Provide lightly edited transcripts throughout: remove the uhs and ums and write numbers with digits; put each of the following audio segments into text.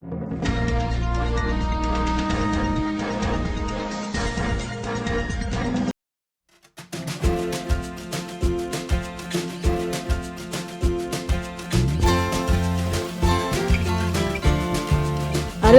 Ariel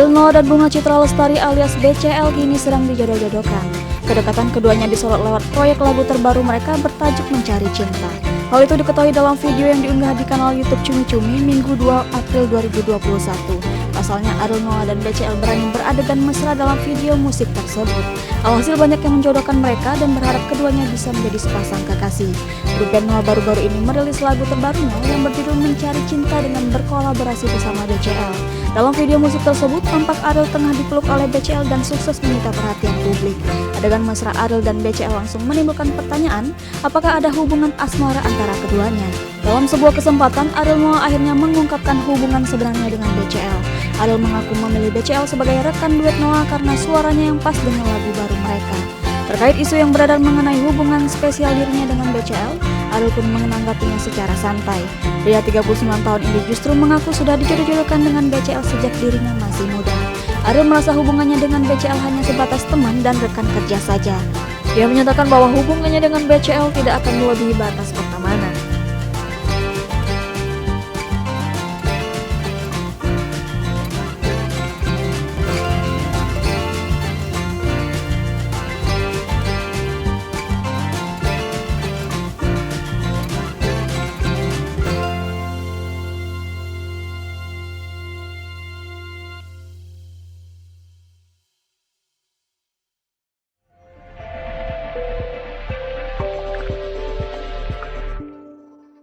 Noah dan Bunga Citra Lestari alias BCL kini sedang dijodoh-jodohkan. Kedekatan keduanya disorot lewat proyek lagu terbaru mereka bertajuk Mencari Cinta. Hal itu diketahui dalam video yang diunggah di kanal YouTube Cumi Cumi Minggu 2 April 2021. Pasalnya Ariel Noah dan BCL berani beradegan mesra dalam video musik tersebut. Alhasil banyak yang menjodohkan mereka dan berharap keduanya bisa menjadi sepasang kekasih. Grup band Noah baru-baru ini merilis lagu terbarunya yang berjudul Mencari Cinta dengan berkolaborasi bersama BCL. Dalam video musik tersebut, tampak Ariel tengah dipeluk oleh BCL dan sukses menyita perhatian publik. Adegan mesra Ariel dan BCL langsung menimbulkan pertanyaan, apakah ada hubungan asmara antara keduanya? Dalam sebuah kesempatan, Ariel Noah akhirnya mengungkapkan hubungan sebenarnya dengan BCL. Ariel mengaku memilih BCL sebagai rekan duet Noah karena suaranya yang pas dengan lagu baru mereka. Terkait isu yang beredar mengenai hubungan spesial dirinya dengan BCL, Ariel pun menanggapinya secara santai. Pria 39 tahun ini justru mengaku sudah dijodoh-jodohkan dengan BCL sejak dirinya masih muda. Ariel merasa hubungannya dengan BCL hanya sebatas teman dan rekan kerja saja. Dia menyatakan bahwa hubungannya dengan BCL tidak akan melebihi batas